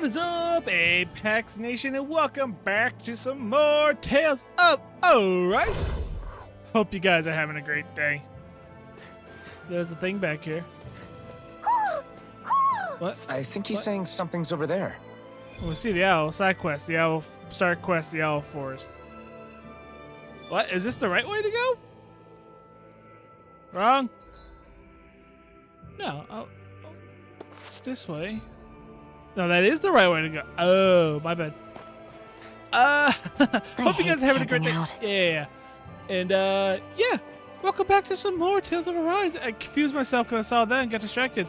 What is up, Apex Nation, and welcome back to some more Tales of Arise. Hope you guys are having a great day. There's a thing back here. What? I think he's saying something's over there. We see the owl side quest, the owl start quest, the owl forest. What? Is this the right way to go? Wrong? No. Oh, this way. No, that is the right way to go. Oh, my bad. Hope you guys are having a great day. Yeah. And, yeah. Welcome back to some more Tales of Arise. I confused myself because I saw that and got distracted.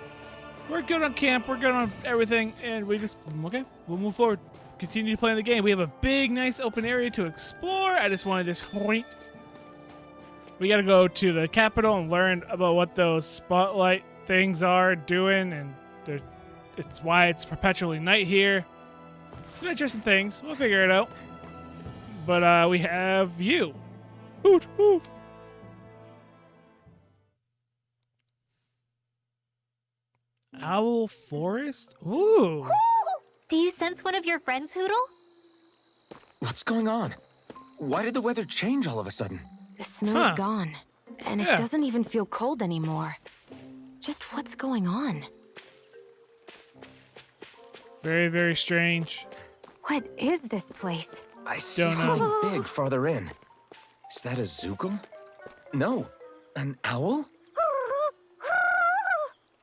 We're good on camp. We're good on everything. And we just, okay, we'll move forward. Continue playing the game. We have a big, nice open area to explore. I just wanted this point. We got to go to the capital and learn about what those spotlight things are doing. And it's why it's perpetually night here. Some interesting things. We'll figure it out. But we have you. Hoot, hoot. Owl Forest? Ooh. Do you sense one of your friends, Hoodle? What's going on? Why did the weather change all of a sudden? The snow's gone, and it doesn't even feel cold anymore. Just what's going on? Very, very strange. What is this place? I see Don't know. something big farther in. Is that a Zookle? No, an owl?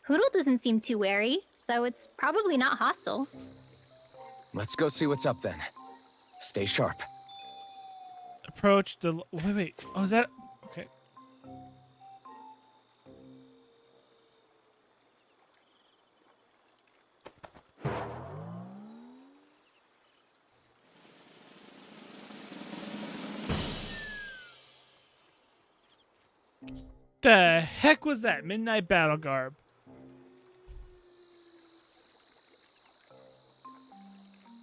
Hoodle doesn't seem too wary, so it's probably not hostile. Let's go see what's up then. Stay sharp. Approach the... Wait. Oh, is that... Okay. The heck was that? Midnight Battle Garb.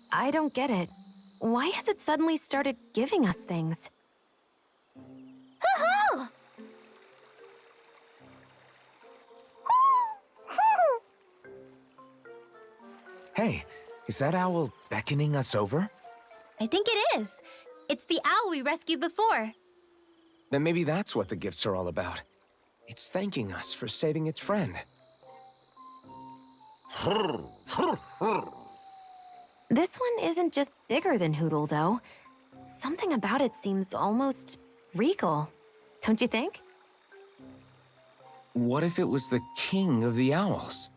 I don't get it. Why has it suddenly started giving us things? Hey, is that owl beckoning us over? I think it is. It's the owl we rescued before. Then maybe that's what the gifts are all about. It's thanking us for saving its friend. This one isn't just bigger than Hoodle, though. Something about it seems almost regal. Don't you think? What if it was the king of the owls?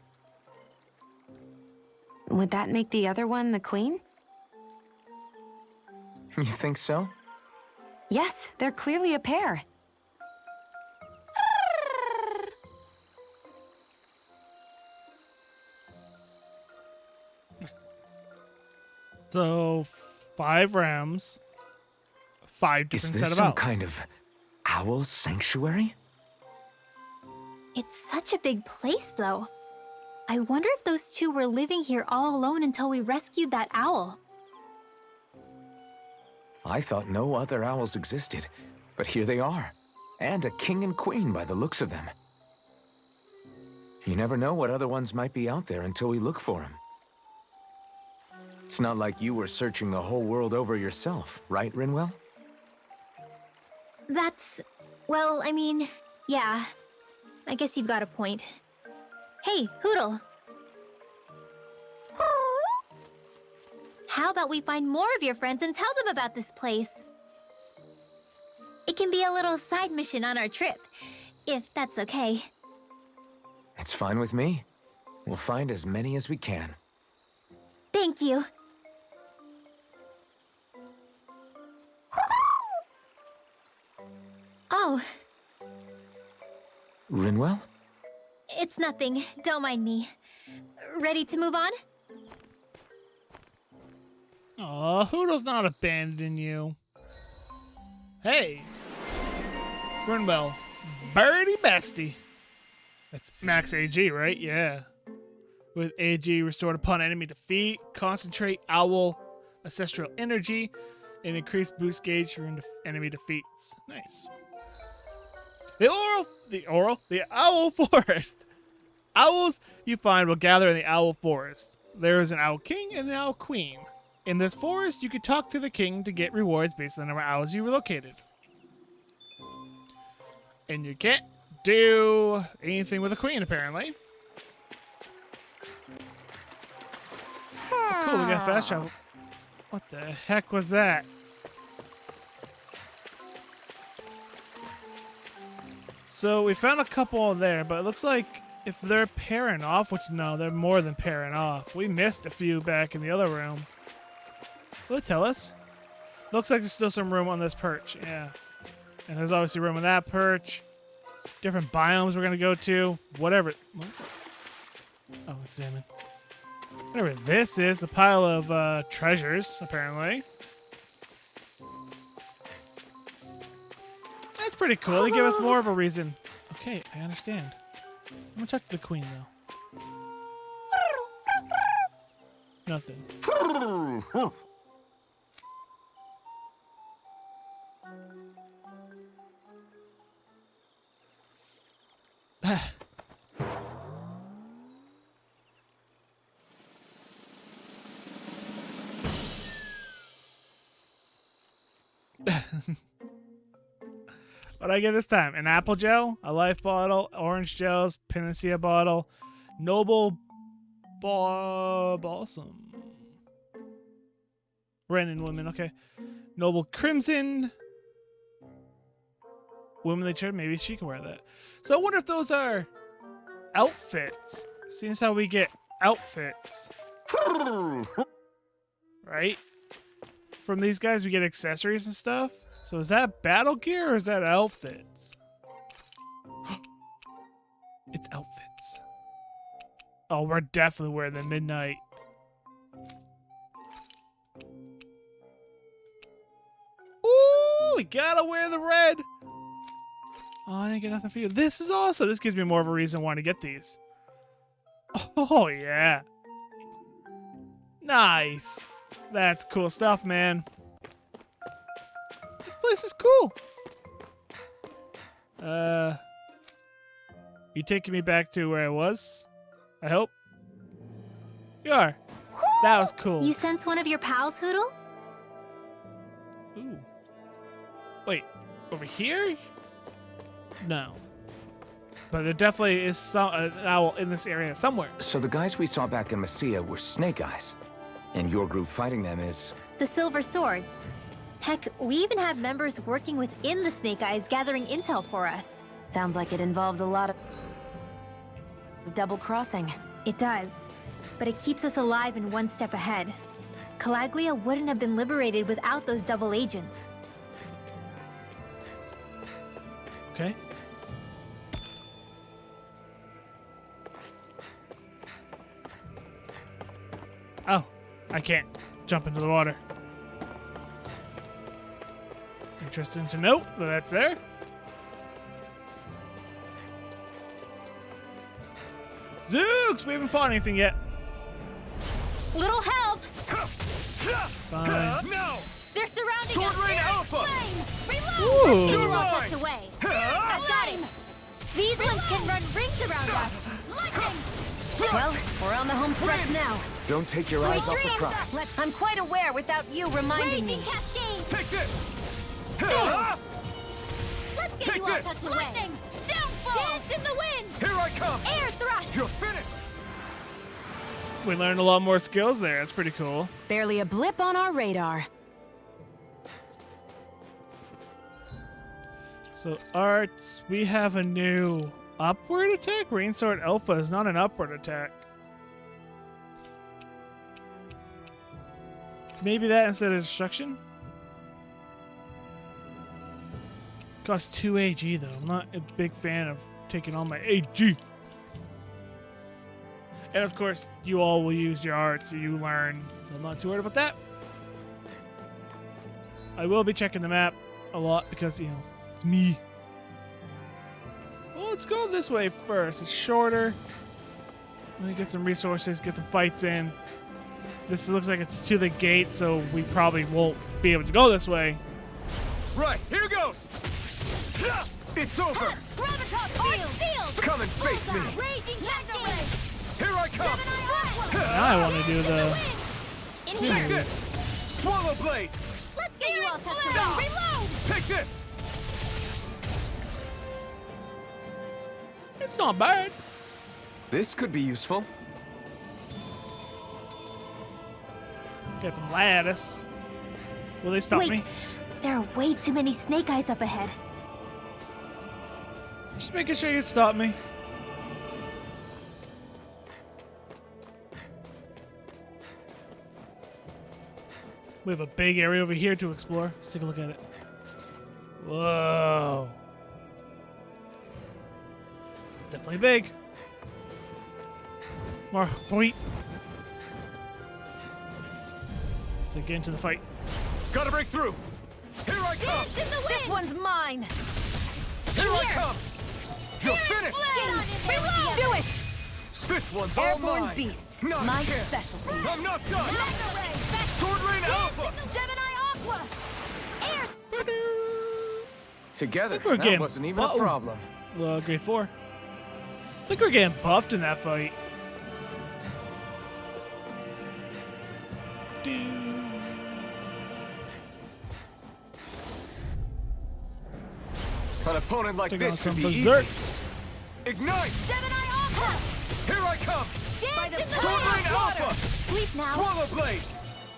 Would that make the other one the queen? You think so? Yes, they're clearly a pair. So, 5 rams, 5 different Is set this of some owls. kind of owl sanctuary? It's such a big place, though. I wonder if those two were living here all alone until we rescued that owl. I thought no other owls existed, but here they are. And a king and queen by the looks of them. You never know what other ones might be out there until we look for them. It's not like you were searching the whole world over yourself, right, Rinwell? That's... well, I mean, yeah. I guess you've got a point. Hey, Hoodle. How about we find more of your friends and tell them about this place? It can be a little side mission on our trip, if that's okay. It's fine with me. We'll find as many as we can. Thank you. Oh, Rinwell? it's nothing. Don't mind me. Ready to move on? Aw, Hoodle's not abandoning you. Hey. Runwell. Birdie Bestie. That's max AG, right? Yeah. With AG restored upon enemy defeat, concentrate owl ancestral energy, and increased boost gauge for enemy defeats. Nice. The owl forest. Owls you find will gather in the owl forest. There is an owl king and an owl queen. In this forest, you could talk to the king to get rewards based on the number of owls you relocated. And you can't do anything with a queen, apparently. Oh, cool, we got fast travel. What the heck was that? So we found a couple there, but it looks like if they're pairing off, which no, they're more than pairing off. We missed a few back in the other room. Will it tell us? Looks like there's still some room on this perch, yeah. And there's obviously room on that perch. Different biomes we're gonna go to. Whatever. Oh, examine. Whatever this is, a pile of treasures, apparently. That's pretty cool. They give us more of a reason. Okay, I understand. I'm gonna talk to the queen, though. Nothing. What I get this time? An apple gel, a life bottle, orange gels, panacea bottle, noble balsam. Renin women, okay. Noble crimson. Womanly chair, maybe she can wear that. So I wonder if those are outfits. Seeing as how we get outfits. Right? From these guys we get accessories and stuff. So is that battle gear or is that outfits? It's outfits. Oh, we're definitely wearing the midnight. Ooh, we gotta wear the red. Oh, I didn't get nothing for you. This is awesome. This gives me more of a reason why to get these. Oh, yeah. Nice. That's cool stuff, man. This place is cool. You taking me back to where I was? I hope. You are. That was cool. You sense one of your pals, Hoodle? Ooh. Wait, over here? No. But there definitely is an owl in this area somewhere. So the guys we saw back in Messia were Snake Eyes. And your group fighting them is... The Silver Swords. Heck, we even have members working within the Snake Eyes gathering intel for us. Sounds like it involves a lot of double crossing. It does. But it keeps us alive and one step ahead. Calaglia wouldn't have been liberated without those double agents. Okay. Oh, I can't jump into the water. Interesting to note that that's there. Zooks! We haven't fought anything yet. Little help! Fine. No! They're surrounding Sword us! Rain Alpha! Reload! Ooh. He wants us away. I've got him! These ones can run rings around us! Lightning! Well, we're on the home stretch now. Don't take your eyes off the prize. I'm quite aware without you reminding me. Raging Cascade! Take this! Let's get Take you all this! tucked away! Lightning! Downfall! Dance in the wind! Here I come! Air thrust! You're finished! We learned a lot more skills there. That's pretty cool. Barely a blip on our radar. So, arts, we have a new upward attack? Rain Sword Alpha is not an upward attack. Maybe that instead of destruction? Costs 2 AG though. I'm not a big fan of taking all my AG. And of course, you all will use your arts, so you learn. So I'm not too worried about that. I will be checking the map a lot because, you know, it's me. Well, let's go this way first. It's shorter. Let me get some resources, get some fights in. This looks like it's to the gate, so we probably won't be able to go this way. Right, here goes! It's over! Gravitas Field! Come and face me! Raging Cascade! Here I come! now I want to do the. Check this! Swallow blade! Let's see you all test around. Reload! Take this! It's not bad. This could be useful. Got some lattice. Will they stop Wait, me? there are way too many snake eyes up ahead. Just making sure you stop me. We have a big area over here to explore. Let's take a look at it. Whoa. It's definitely big. More wheat. So get into the fight. Gotta break through! Here I come! This one's mine. Here I come! You're finished! Reload! Do it! This one's all mine! beasts. Not My here. specialty. I'm not done! Sword Rain Alpha! Gemini Aqua. Together, we're that getting wasn't even a buffed. problem. Grade 4. I think we're getting buffed in that fight. An opponent like Taking on this some should be easy. berserks. Ignite! Gemini Aqua. Here I come! By the Sword Rain Alpha! Sleep now. Swallow blade!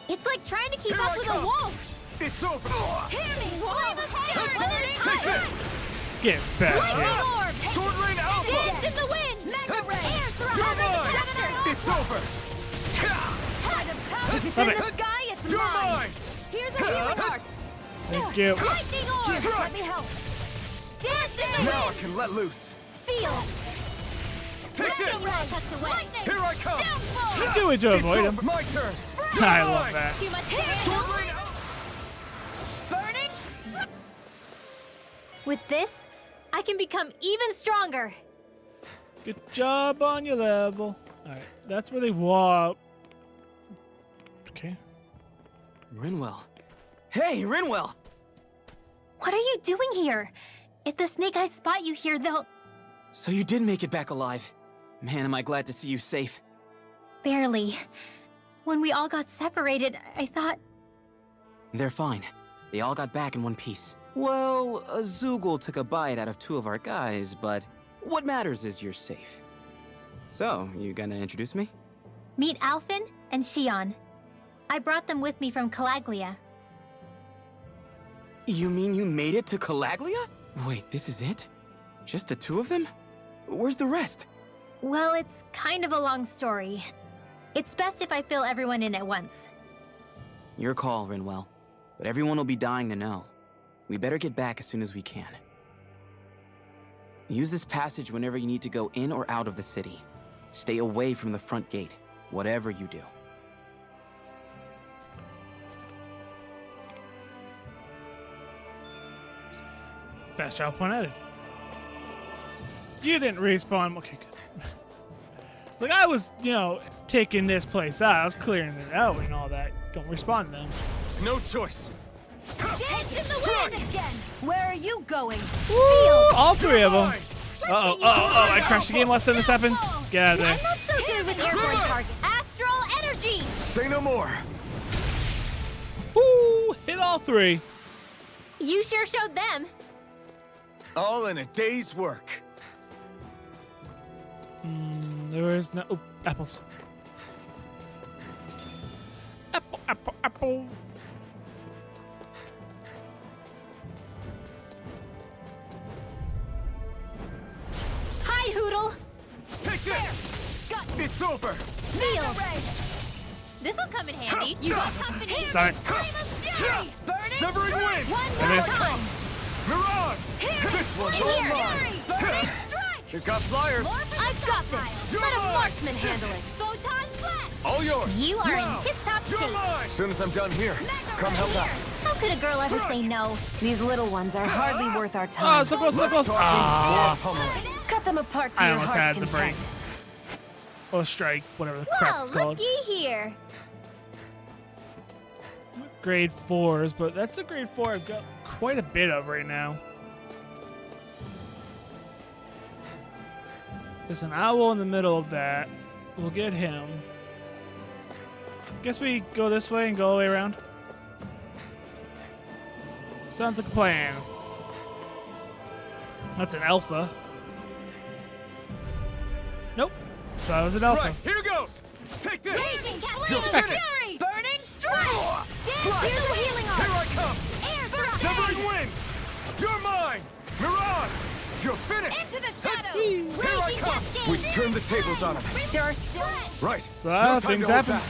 It's like trying to keep Here up I with come. a wolf. It's over! Hear me, wolf. Take this! Get back here. Orb. Sword Rain Alpha! Dance in the wind. Mega Ray. Air thrust. You're mine! Scepter. It's over! By the power Love in it. the sky, it's You're mine. mine! Here's a healing heart. Thank you. Lightning orb. Strike. Let me help. Dance in the Now I wind. can let loose. Seal. Take this! Lightning. Here I come! Downfall. Just do it to avoid him. My turn! I love that. Too much Sword hair. Rain Alpha! Burning. With this, I can become even stronger. Good job on your level. Alright, that's where they walk. Okay. Rinwell. Hey, Rinwell! What are you doing here? If the snake eyes spot you here, they'll... So you did make it back alive. Man, am I glad to see you safe. Barely. When we all got separated, I thought... They're fine. They all got back in one piece. Well, Azugul took a bite out of 2 of our guys, but what matters is you're safe. So, you gonna introduce me? Meet Alphen and Shion. I brought them with me from Calaglia. You mean you made it to Calaglia? Wait, this is it? Just the 2 of them? Where's the rest? Well, it's kind of a long story. It's best if I fill everyone in at once. Your call, Rinwell. But everyone will be dying to know. We better get back as soon as we can. Use this passage whenever you need to go in or out of the city. Stay away from the front gate, whatever you do. Fast travel point added. You didn't respawn. Okay, good. It's like I was, taking this place out. I was clearing it out and all that. Don't respawn then. No choice. Dance in the wind again! Where are you going? Woo! All 3 of them. Mine. I crashed the game last time this happened. Get out of there. I'm not so good with airborne targets. Astral energy! Say no more. Woo! Hit all 3. You sure showed them. All in a day's work. There is no apples. Apple, apple, apple. Hi, Hoodle. Take this! It's over! Seal. This'll come in handy. You got company. Sorry. Severing wind! One It more is. time. Mirage! This one's all mine! Burning strike. You got flyers! I've got this. You're Let a mine. marksman handle it. Photon flash. All yours! You are Now, in tip-top You're shape. mine! As soon as I'm done here, come help out. How could a girl ever say no? These little ones are hardly worth our time. Oh, so close, so Less close. talking, Ah, more pummeling. Cut them apart to I your almost heart's had the break. content. Or strike, whatever the crap Well, it's called. looky here. Grade 4s, but that's a grade 4 I've got quite a bit of right now. There's an owl in the middle of that. We'll get him. Guess we go this way and go all the way around. Sounds like a plan. That's an alpha. Nope. That was an alpha. Right, here goes. Take this. Raging Cat, You'll Flame of finish. Fury, Burning Strike. Slide. Here's the healing Here arm. I come. Air thrust. Severing wind. You're mine. Mirage. You're finished. Into the shadows. Here I Raging come. Cascade. We've turned the tables on him. There are still Right. Ah, No time things to hold happen. back.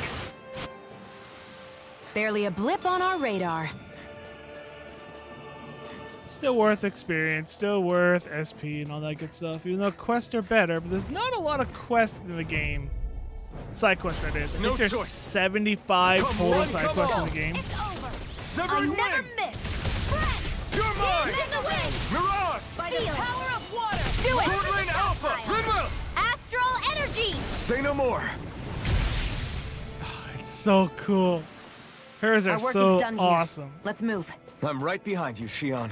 barely a blip on our radar. Still worth experience, still worth SP and all that good stuff. Even though quests are better, but there's not a lot of quests in the game. Side quests, that is. I No think there's choice. 75 Come total on, side come quests in on. the game. It's over. I Severing never wind. miss. Friend. You're mine. In the wind. Mirage. By the power of water. Do it. Sword Lane Alpha. Goodwill. Astral energy. Say no more. It's so cool. Hers are Our work so is done here. awesome. Let's move. I'm right behind you, Shion.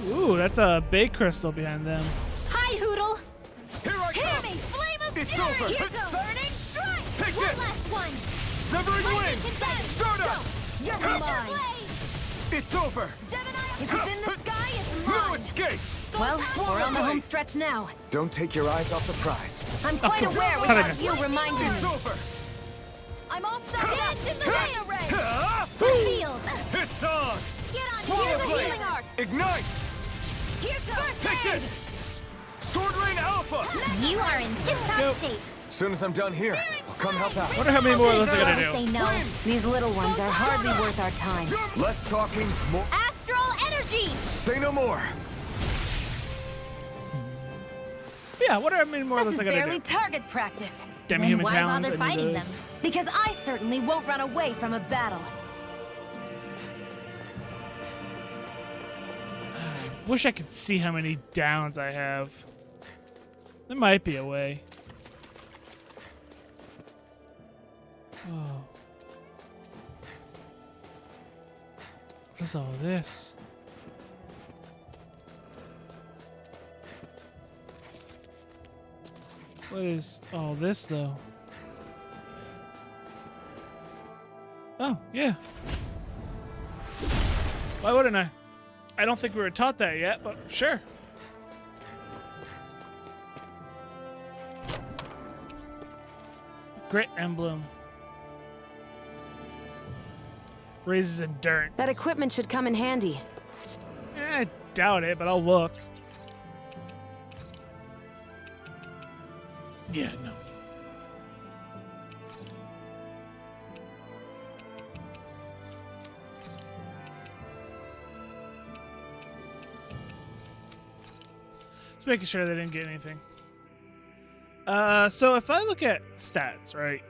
Ooh, that's a big crystal behind them. Hi, Hoodle. Here I Hear come. me. Flame of It's Fury. over. Here goes. Burning Strike. Take One this. last one. Severing wind. Stardust. You're mine. It's over. Gemini. If it's in the sky, it's No mine. escape. Well, we're on the home stretch now. Don't take your eyes off the prize. I'm quite cool. aware Cut it. without you reminding It's me. over. I'm all stuck up. In the ray array. Ah! Field. It's on. Get on. Swallow Here's the blade. healing art. Ignite. Here goes. Take this. Sword Lane Alpha. You are in tip-top Go. shape. As soon as I'm done here, I'll come help out. Wonder how many more of those are Say gonna do. no. These little ones are hardly worth our time. Less talking, more. Astral energy. Say no more. Yeah, wonder how many more of This those is are gonna barely do. target practice. Demi-human why talons. bother I need fighting those. Because I certainly won't run away from a battle. Wish I could see how many downs I have. There might be a way. Oh. What is all this? What is all this, though? Oh, yeah. Why wouldn't I? I don't think we were taught that yet, but sure. Grit emblem. Raises endurance. That equipment should come in handy. I doubt it, but I'll look. Yeah, no. Just making sure they didn't get anything. So if I look at stats, right?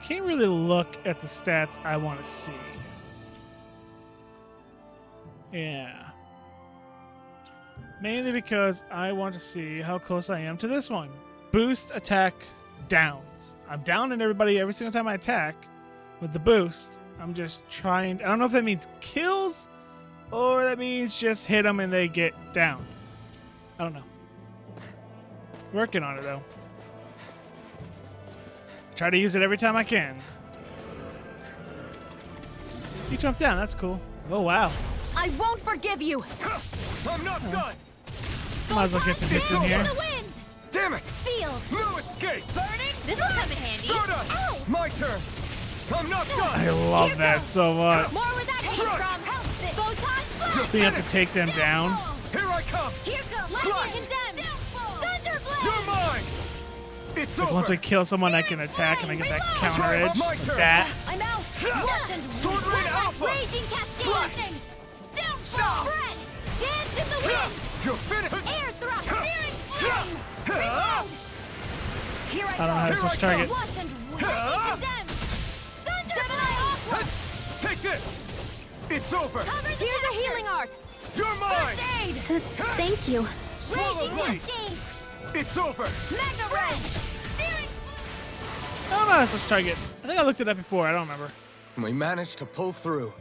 Can't really look at the stats I want to see. Yeah. Mainly because I want to see how close I am to this one. Boost attack downs. I'm downing everybody every single time I attack with the boost. I'm just trying. I don't know if that means kills or that means just hit them and they get down. I don't know. Working on it though. Try to use it every time I can. You jump down. That's cool. Oh wow. I won't forgive you. I'm not done. Might as well get some hits in here. The wind. Damn it. Field. No escape. Burning. This will come in handy. Stardust. Ow. My turn. I'm not I done. love that so much. More where that came Strike. from. Help this. Photon blast. Being able to take them down. Here I come. Here goes. Strike. Lightning condemned. Thunderblade. You're mine. It's Like over. once we kill someone, I can attack and I get that counter edge. My Like turn. that. I'm out. Rush and Sword Lane Alpha. Raging Cascade. Slash. Downfall. Fred. Dance in the wind. You're finished. Air thrust. Searing flame. Reload. Here I I don't know how to go. switch targets. Rush and lightning condemned. Gemini Aqua. Take this. It's over. Here's a healing art. You're mine. First aid. Thank you. Swallow Raging blade. Cascade. It's over. Magna Ray. Searing don't know how to target. I think I looked it up before. I don't remember. We managed to pull through.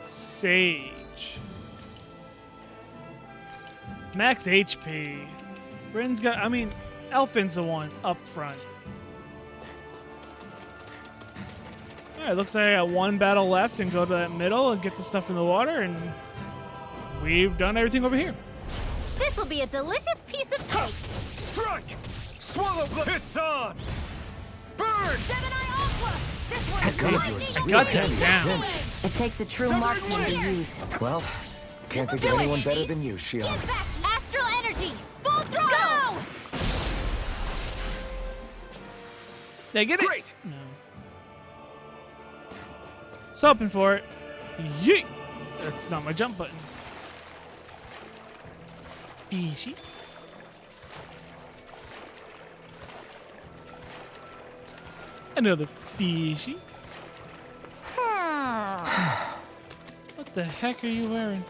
Sage. Max HP. Bryn's got. I mean, Elfin's the one up front. Alright, looks like I got one battle left and go to that middle and get the stuff in the water, and we've done everything over here. This will be a delicious piece of cake. Strike! Swallow blood! It's on! Burn! Gemini Aqua! This one is That gun of lightning! yours I got that really down. pinch. It takes a true marksman to use. Well, can't think of Do it, anyone better Iggy. than you, Shion. Get back! Astral energy! Full throttle! Go! Did I get it? Great! No. So hoping for it. Yeet! That's not my jump button. Fishy. Another fishy. What the heck are you wearing?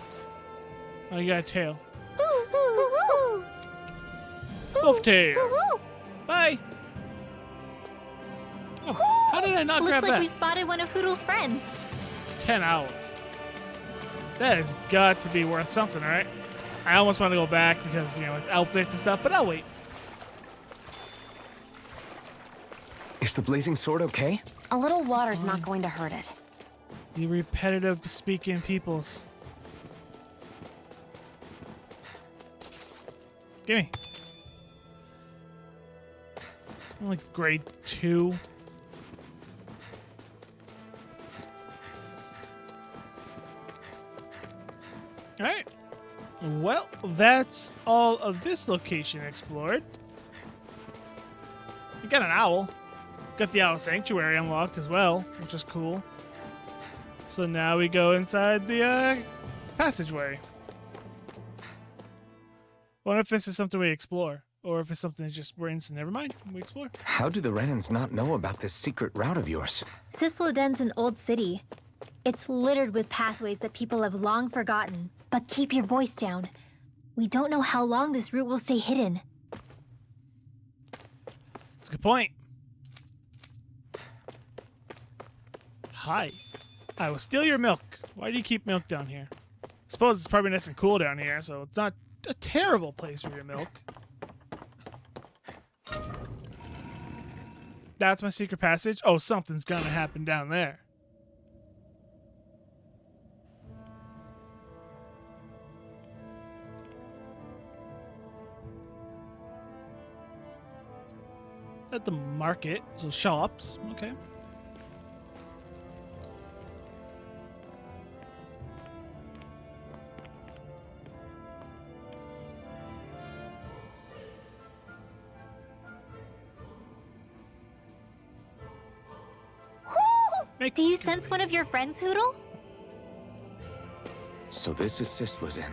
Oh, you got a tail. Wolf tail. Bye. Oh, how did I not Looks grab like that? we spotted one of Hoodle's friends. 10 hours. That has got to be worth something, right? I almost want to go back because, you know, it's outfits and stuff, but I'll wait. Is the blazing sword okay? A little water's not going to hurt it. You repetitive speaking peoples. Gimme. I'm like grade 2. Alright. Well, that's all of this location explored. We got an owl. Got the owl sanctuary unlocked as well, which is cool. So now we go inside the passageway. Wonder if this is something we explore, or if it's something that's just we're instant. Never mind, we explore. How do the Renans not know about this secret route of yours? Sisloden's an old city. It's littered with pathways that people have long forgotten. But keep your voice down. We don't know how long this route will stay hidden. That's a good point. Hi. I will steal your milk. Why do you keep milk down here? I suppose it's probably nice and cool down here, so it's not a terrible place for your milk. That's my secret passage? Oh, something's gonna happen down there. At the market, so shops, okay. Do you sense one of your friends, Hoodle? So this is Sisloden,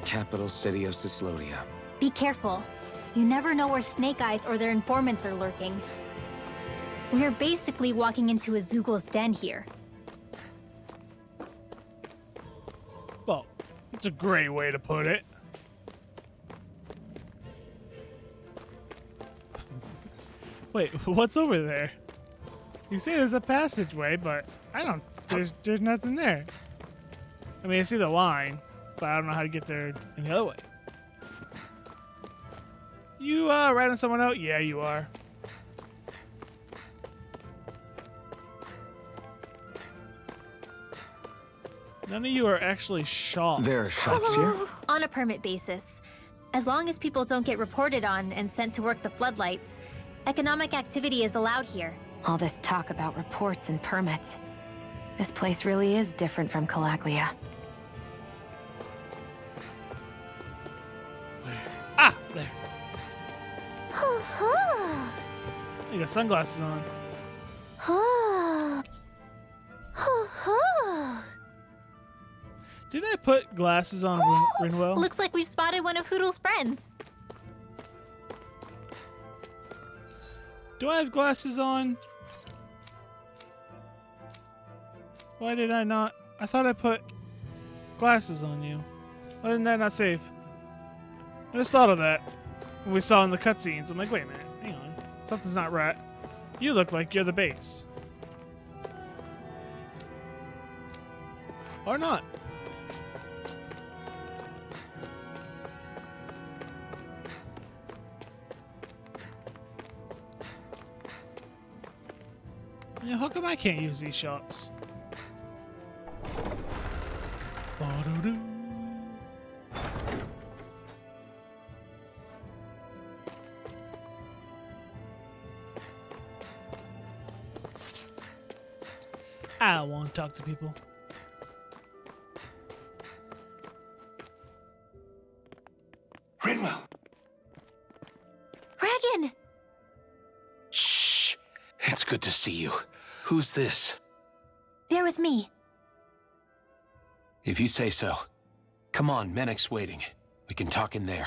capital city of Sislodia. Be careful. You never know where Snake Eyes or their informants are lurking. We're basically walking into a Zoogel's den here. Well, it's a great way to put it. Wait, what's over there? You say there's a passageway, but I don't. There's nothing there. I mean, I see the line, but I don't know how to get there in the other way. You ratting someone out? Yeah, you are. None of you are actually shops. There are shops here? On a permit basis. As long as people don't get reported on and sent to work the floodlights, economic activity is allowed here. All this talk about reports and permits. This place really is different from Calaglia. Ah, there. You got sunglasses on. Didn't I put glasses on Rinwell? Looks like we've spotted one of Hoodle's friends. Do I have glasses on? Why did I not? I thought I put glasses on you. Why didn't that not save? I just thought of that. we saw in the cutscenes. I'm like, wait a minute, hang on, something's not right. You look like you're the base, or not. Yeah, how come I can't use these shops? Ba-do-doo. I don't want to talk to people. Rinwell! Dragon! Shh! It's good to see you. Who's this? They're with me. If you say so. Come on, Menek's waiting. We can talk in there.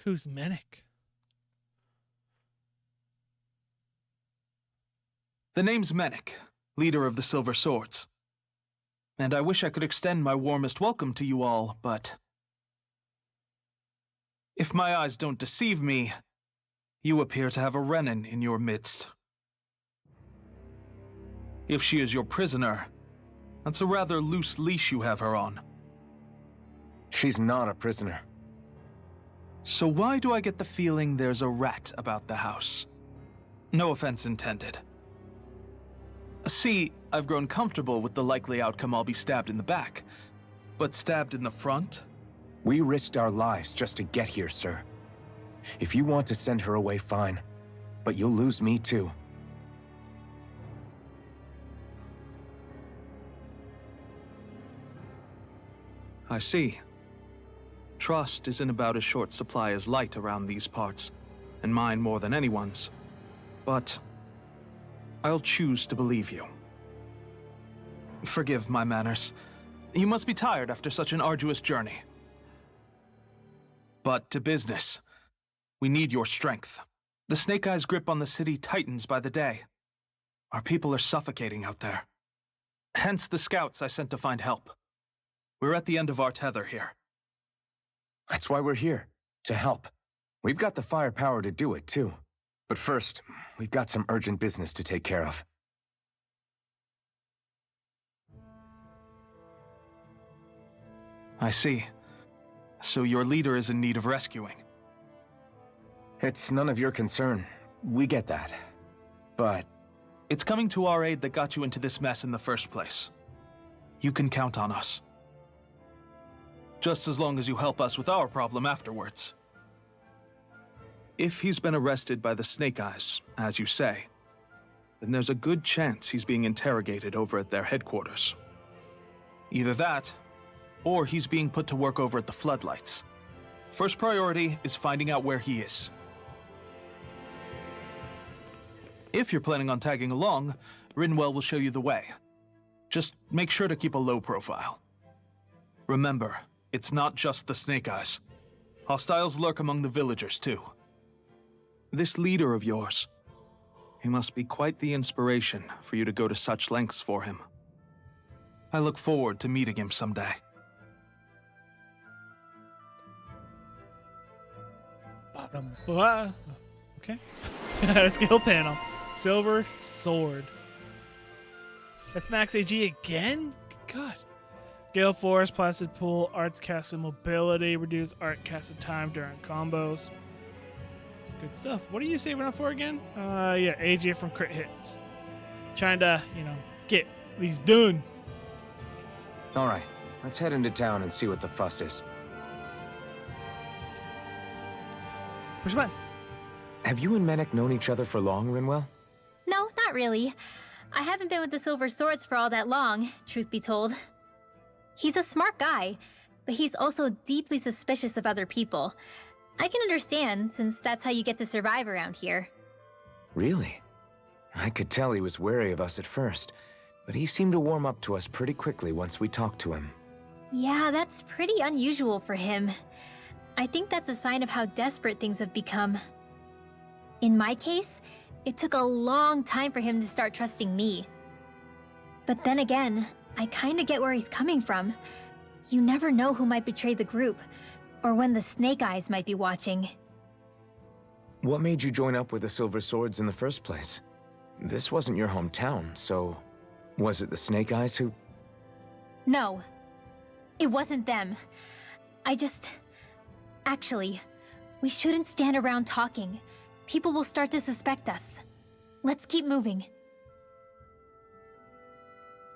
Who's Menek? The name's Menek, leader of the Silver Swords. And I wish I could extend my warmest welcome to you all, but if my eyes don't deceive me, you appear to have a Renin in your midst. If she is your prisoner, that's a rather loose leash you have her on. She's not a prisoner. So why do I get the feeling there's a rat about the house? No offense intended. See, I've grown comfortable with the likely outcome I'll be stabbed in the back, but stabbed in the front? We risked our lives just to get here, sir. If you want to send her away, fine. But you'll lose me too. I see. Trust is in about as short supply as light around these parts, and mine more than anyone's. But I'll choose to believe you. Forgive my manners. You must be tired after such an arduous journey. But to business. We need your strength. The Snake Eyes' grip on the city tightens by the day. Our people are suffocating out there. Hence the scouts I sent to find help. We're at the end of our tether here. That's why we're here, to help. We've got the firepower to do it, too. But first, we've got some urgent business to take care of. I see. So your leader is in need of rescuing. It's none of your concern. We get that. But It's coming to our aid that got you into this mess in the first place. You can count on us. Just as long as you help us with our problem afterwards. If he's been arrested by the Snake Eyes, as you say, then there's a good chance he's being interrogated over at their headquarters. Either that, or he's being put to work over at the Floodlights. First priority is finding out where he is. If you're planning on tagging along, Rinwell will show you the way. Just make sure to keep a low profile. Remember, it's not just the Snake Eyes. Hostiles lurk among the villagers, too. This leader of yours, he must be quite the inspiration for you to go to such lengths for him. I look forward to meeting him someday. Okay. A skill panel. Silver Sword. That's max AG again? God. Gale Force, Placid Pool, Arts Casted Mobility, Reduce Art Casted Time during combos. Good stuff. What are you saving up for again? Yeah, AG from crit hits. Trying to, get these done. all right, let's head into town and see what the fuss is. Where's mine? Have you and Menek known each other for long, Rinwell? No, not really. I haven't been with the Silver Swords for all that long, truth be told. He's a smart guy, but he's also deeply suspicious of other people. I can understand, since that's how you get to survive around here. Really? I could tell he was wary of us at first, but he seemed to warm up to us pretty quickly once we talked to him. Yeah, that's pretty unusual for him. I think that's a sign of how desperate things have become. In my case, it took a long time for him to start trusting me. But then again, I kinda get where he's coming from. You never know who might betray the group, or when the Snake Eyes might be watching. What made you join up with the Silver Swords in the first place? This wasn't your hometown, so was it the Snake Eyes who... No, it wasn't them. Actually, we shouldn't stand around talking. People will start to suspect us. Let's keep moving.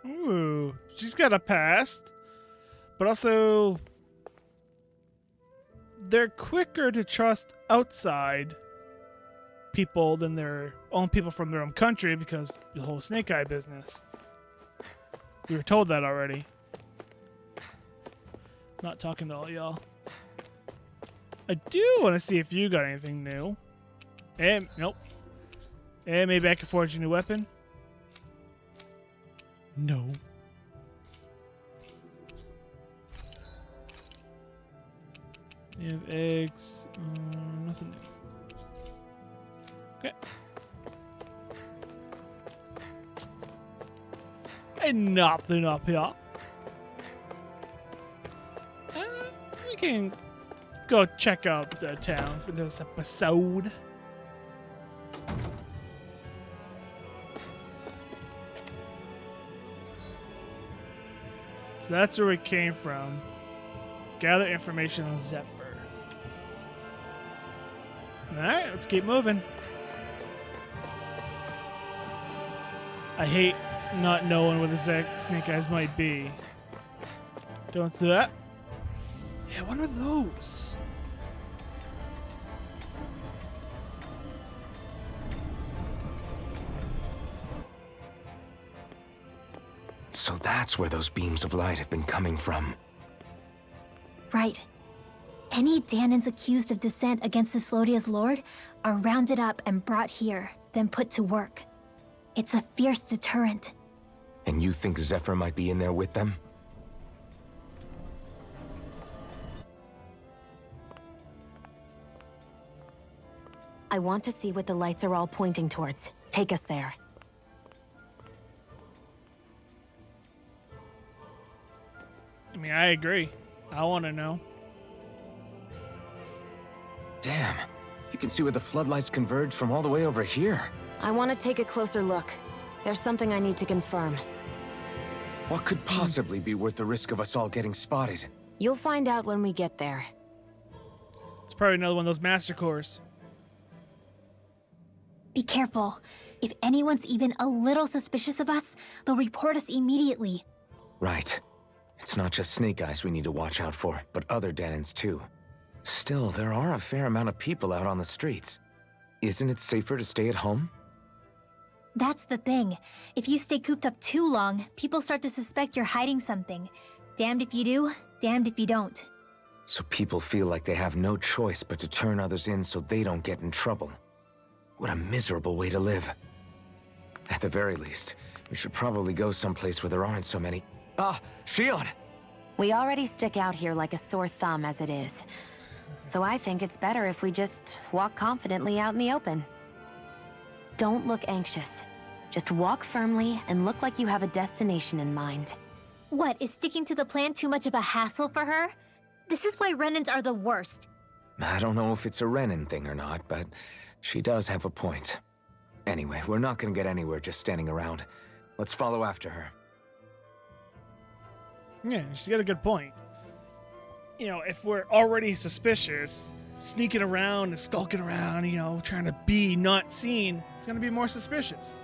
Ooh, she's got a past. But also, they're quicker to trust outside people than their own people from their own country because the whole Snake Eye business. We were told that already. Not talking to all y'all. I do want to see if you got anything new. And nope. And maybe I can forge a new weapon. No. You have eggs. Nothing new. Okay. And nothing up here. We can go check out the town for this episode. So that's where we came from. Gather information on Zephyr. Alright, let's keep moving. I hate not knowing where the Snake Eyes might be. Don't see that. Yeah, what are those? So that's where those beams of light have been coming from. Right. Any Danans accused of dissent against Cyslodia's lord are rounded up and brought here, then put to work. It's a fierce deterrent. And you think Zephyr might be in there with them? I want to see what the lights are all pointing towards. Take us there. I mean, I agree. I want to know. Damn. You can see where the floodlights converge from all the way over here. I want to take a closer look. There's something I need to confirm. What could possibly be worth the risk of us all getting spotted? You'll find out when we get there. It's probably another one of those master cores. Be careful. If anyone's even a little suspicious of us, they'll report us immediately. Right. It's not just Snake Eyes we need to watch out for, but other Danans too. Still, there are a fair amount of people out on the streets. Isn't it safer to stay at home? That's the thing. If you stay cooped up too long, people start to suspect you're hiding something. Damned if you do, damned if you don't. So people feel like they have no choice but to turn others in so they don't get in trouble. What a miserable way to live. At the very least, we should probably go someplace where there aren't so many... Ah, Shion! We already stick out here like a sore thumb as it is. So I think it's better if we just walk confidently out in the open. Don't look anxious. Just walk firmly and look like you have a destination in mind. What, is sticking to the plan too much of a hassle for her? This is why Renans are the worst. I don't know if it's a Renan thing or not, but she does have a point. Anyway, we're not gonna get anywhere just standing around. Let's follow after her. Yeah, she's got a good point. You know, if we're already suspicious, sneaking around and skulking around, you know, trying to be not seen, it's going to be more suspicious.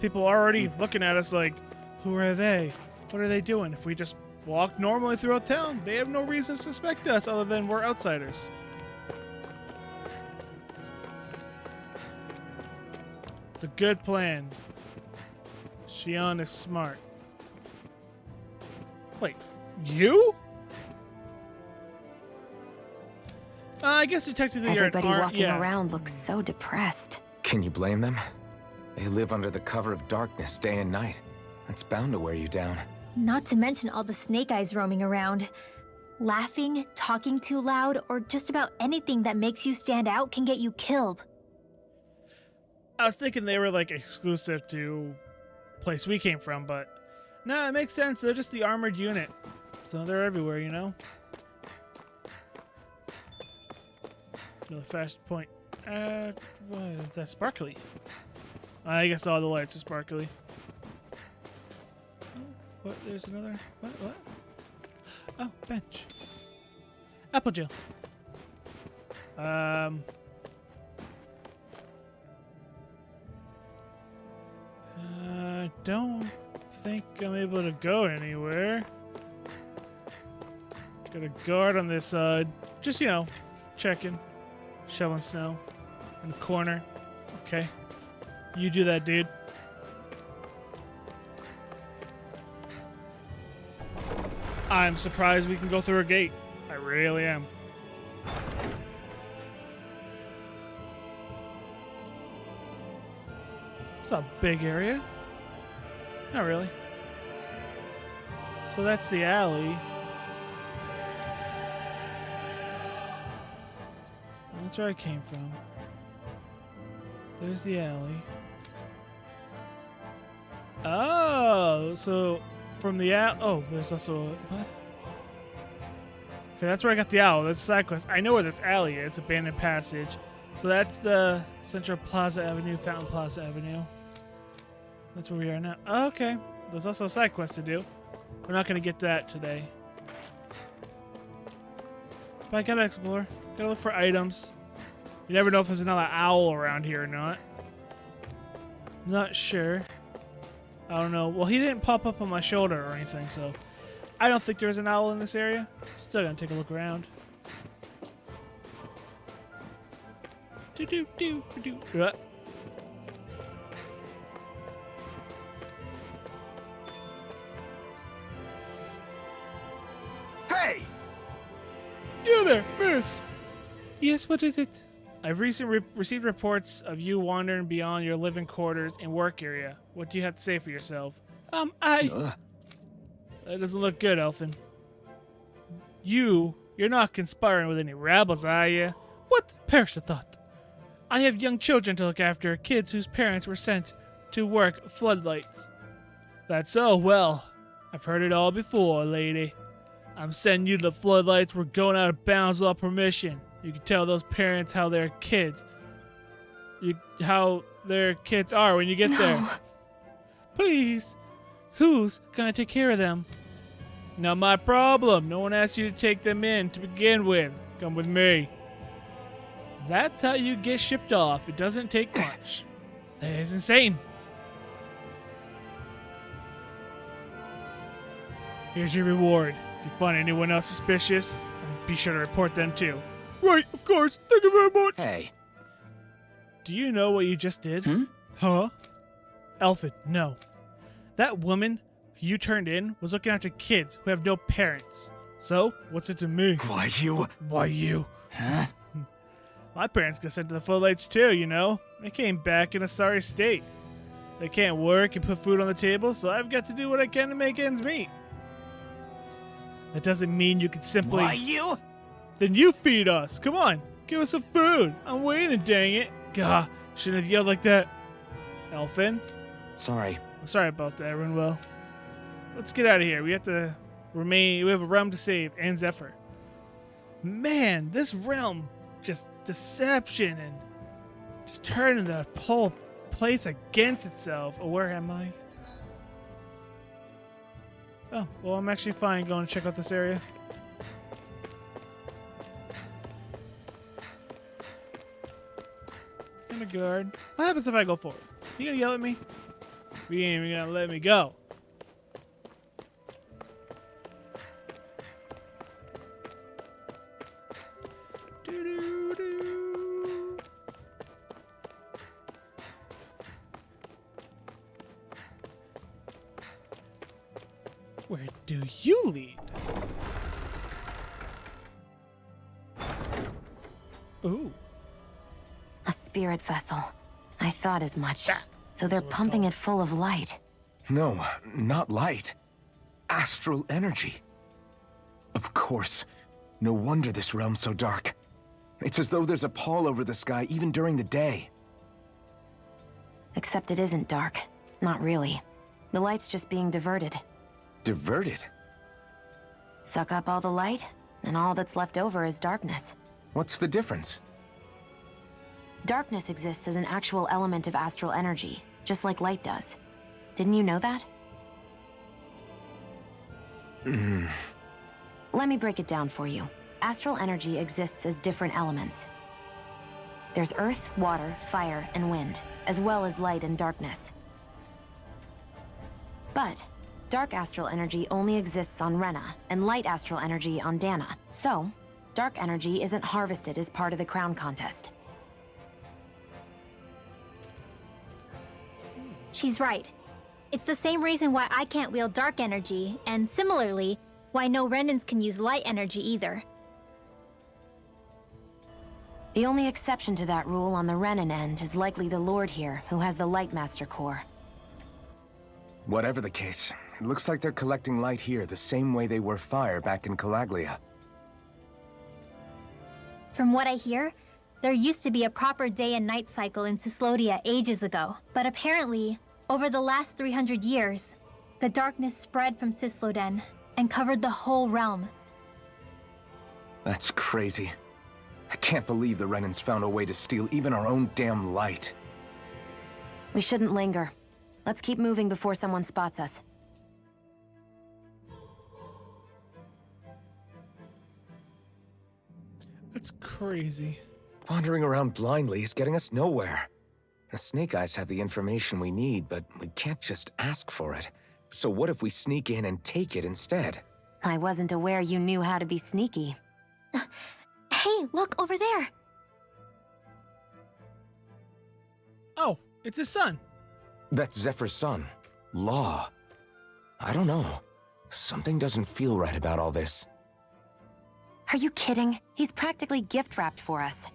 People are already looking at us like, who are they? What are they doing? If we just walk normally throughout town, they have no reason to suspect us other than we're outsiders. It's a good plan. Shion is smart. Wait, you? I guess technically Everybody you're walking around looks so depressed. Can you blame them? They live under the cover of darkness day and night. That's bound to wear you down. Not to mention all the Snake Eyes roaming around. Laughing, talking too loud, or just about anything that makes you stand out can get you killed. I was thinking they were like exclusive to place we came from, but no, it makes sense. They're just the armored unit. So they're everywhere, you know? Another fast point. What is that? Sparkly. I guess all the lights are sparkly. Oh, what? There's another. What? Oh, bench. Apple gel. Don't think I'm able to go anywhere. Got a guard on this side. Just, you know, checking. Shoveling snow. In the corner. Okay. You do that, dude. I'm surprised we can go through a gate. I really am. It's a big area. Not really. So that's the alley. That's where I came from. There's the alley. Oh, so from the alley. Oh, there's also a, what? Okay, that's where I got the owl. That's a side quest. I know where this alley is. Abandoned passage. So that's the Central Plaza Avenue, Fountain Plaza Avenue. That's where we are now. Oh, okay. There's also a side quest to do. We're not going to get that today. But I gotta explore. Gotta look for items. You never know if there's another owl around here or not. Not sure. I don't know. Well, he didn't pop up on my shoulder or anything, so I don't think there's an owl in this area. Still gonna take a look around. Do. Hey! You there, miss! Yes, what is it? I've recently received reports of you wandering beyond your living quarters and work area. What do you have to say for yourself? That doesn't look good, Elfin. You're not conspiring with any rebels, are you? What? Perish the thought. I have young children to look after, kids whose parents were sent to work floodlights. That's so? Well, I've heard it all before, lady. I'm sending you to the floodlights. We're going out of bounds without permission. You can tell those parents how their kids are when you get there. Please. Who's gonna take care of them? Not my problem. No one asked you to take them in to begin with. Come with me. That's how you get shipped off. It doesn't take much. That is insane. Here's your reward. If you find anyone else suspicious, be sure to report them too. Right, of course. Thank you very much. Hey. Do you know what you just did? Huh? Elfin, no. That woman you turned in was looking after kids who have no parents. So, what's it to me? Why you? Why you? Huh? My parents got sent to the floodlights too, you know? They came back in a sorry state. They can't work and put food on the table, so I've got to do what I can to make ends meet. That doesn't mean you can simply... Why you? Then you feed us. Come on, give us some food. I'm waiting, dang it. Gah, shouldn't have yelled like that. Elfin? Sorry. I'm sorry about that, Rinwell. Let's get out of here. We have to remain. We have a realm to save and Zephyr. Man, this realm, just deception and just turning the whole place against itself. Oh, where am I? Oh, well, I'm actually fine going to check out this area. I'm a guard. What happens if I go forward? You gonna yell at me? You ain't even gonna let me go. Doo-doo-doo. Where do you lead? Ooh. A spirit vessel. I thought as much. That- So they're That's what it's pumping called. it full of light. No, not light. Astral energy. Of course. No wonder this realm's so dark. It's as though there's a pall over the sky even during the day. Except it isn't dark. Not really. The light's just being diverted. Diverted? Suck up all the light, and all that's left over is darkness. What's the difference? Darkness exists as an actual element of astral energy, just like light does. Didn't you know that? Let me break it down for you. Astral energy exists as different elements. There's earth, water, fire, and wind, as well as light and darkness. But dark astral energy only exists on Rena, and light astral energy on Dana. So, dark energy isn't harvested as part of the crown contest. She's right. It's the same reason why I can't wield dark energy, and similarly, why no Renans can use light energy either. The only exception to that rule on the Renan end is likely the Lord here, who has the Light Master core. Whatever the case, it looks like they're collecting light here the same way they were fire back in Calaglia. From what I hear, there used to be a proper day and night cycle in Cyslodia ages ago, but apparently, over the last 300 years, the darkness spread from Cysloden and covered the whole realm. That's crazy. I can't believe the Renans found a way to steal even our own damn light. We shouldn't linger. Let's keep moving before someone spots us. That's crazy. Wandering around blindly is getting us nowhere. The Snake Eyes have the information we need, but we can't just ask for it. So what if we sneak in and take it instead? I wasn't aware you knew how to be sneaky. Hey, look over there! Oh, it's his son. That's Zephyr's son, Law. I don't know. Something doesn't feel right about all this. Are you kidding? He's practically gift-wrapped for us.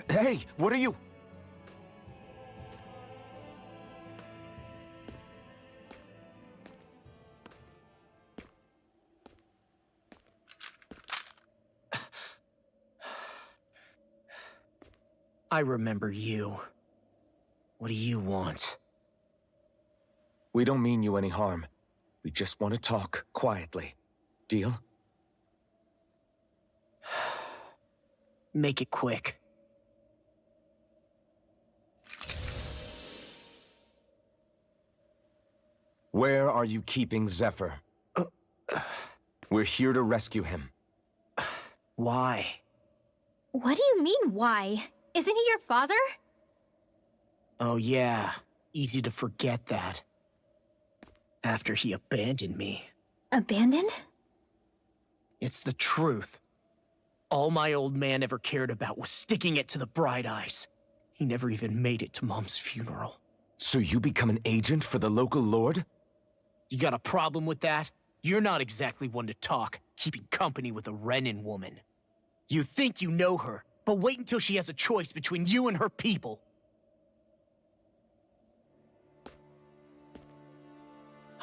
Hey, what are you? I remember you. What do you want? We don't mean you any harm. We just want to talk quietly. Deal? Make it quick. Where are you keeping Zephyr? We're here to rescue him. Why? What do you mean, why? Isn't he your father? Oh yeah, easy to forget that. After he abandoned me. Abandoned? It's the truth. All my old man ever cared about was sticking it to the Bright Eyes. He never even made it to Mom's funeral. So you become an agent for the local lord? You got a problem with that? You're not exactly one to talk, keeping company with a Renan woman. You think you know her, but wait until she has a choice between you and her people.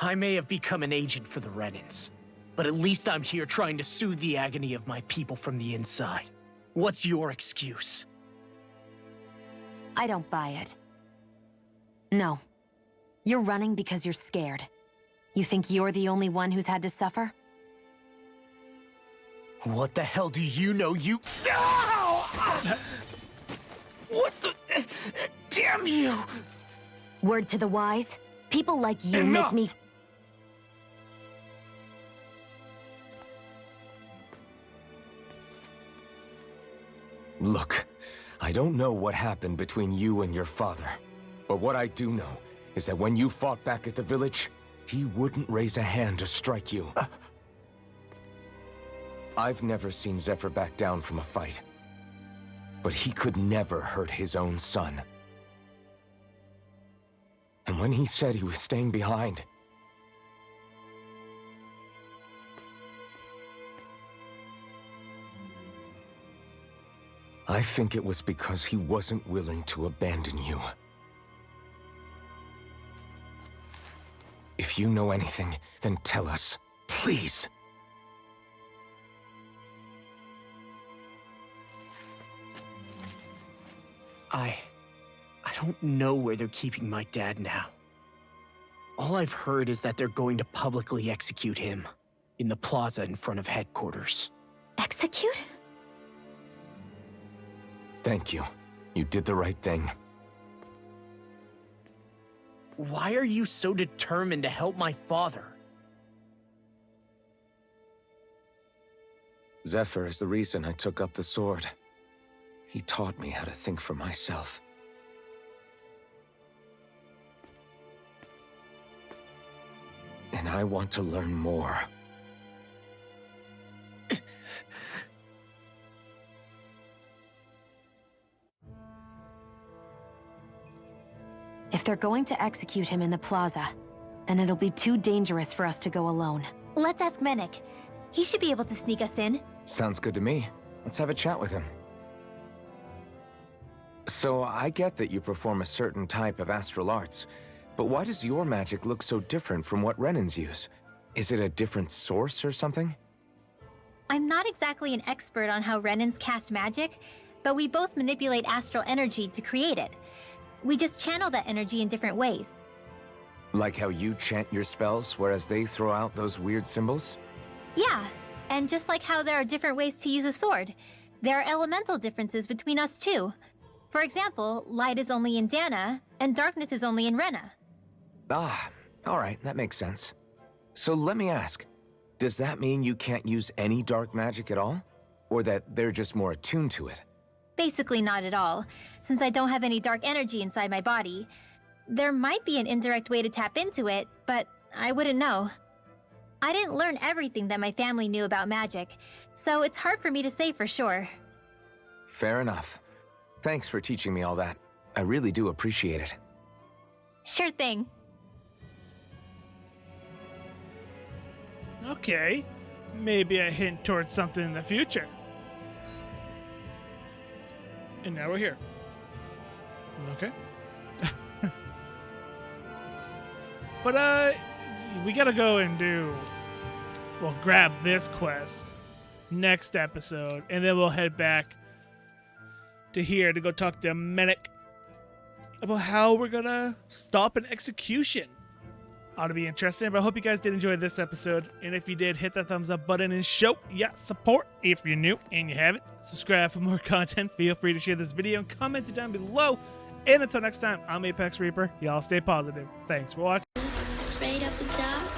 I may have become an agent for the Renans, but at least I'm here trying to soothe the agony of my people from the inside. What's your excuse? I don't buy it. No. You're running because you're scared. You think you're the only one who's had to suffer? What the hell do you know, you— Ow! What the— Damn you! Word to the wise, people like you Enough! make me— Look, I don't know what happened between you and your father. But what I do know is that when you fought back at the village, he wouldn't raise a hand to strike you. I've never seen Zephyr back down from a fight. But he could never hurt his own son. And when he said he was staying behind, I think it was because he wasn't willing to abandon you. If you know anything, then tell us, please. I don't know where they're keeping my dad now. All I've heard is that they're going to publicly execute him. in the plaza in front of headquarters. Execute? Thank you. You did the right thing. Why are you so determined to help my father? Zephyr is the reason I took up the sword. He taught me how to think for myself. And I want to learn more. If they're going to execute him in the plaza, then it'll be too dangerous for us to go alone. Let's ask Menik. He should be able to sneak us in. Sounds good to me. Let's have a chat with him. So, I get that you perform a certain type of astral arts, but why does your magic look so different from what Renan's use? Is it a different source or something? I'm not exactly an expert on how Renans cast magic, but we both manipulate astral energy to create it. We just channel that energy in different ways. Like how you chant your spells, whereas they throw out those weird symbols? Yeah, and just like how there are different ways to use a sword, there are elemental differences between us too. For example, light is only in Dana, and darkness is only in Rena. Ah, alright, that makes sense. So let me ask, does that mean you can't use any dark magic at all? Or that they're just more attuned to it? Basically not at all, since I don't have any dark energy inside my body. There might be an indirect way to tap into it, but I wouldn't know. I didn't learn everything that my family knew about magic, so it's hard for me to say for sure. Fair enough. Thanks for teaching me all that. I really do appreciate it. Sure thing. Okay. Maybe a hint towards something in the future. And now we're here. Okay. But, we gotta go and grab this quest next episode, and then we'll head back to here to go talk to Menik about how we're gonna stop an execution. Ought to be interesting, but I hope you guys did enjoy this episode, and if you did, hit that thumbs up button and show support. If you're new and you haven't, subscribe for more content. Feel free to share this video and comment it down below, and until next time, I'm ApexReaper. Y'all stay positive. Thanks for watching. Afraid of the dark?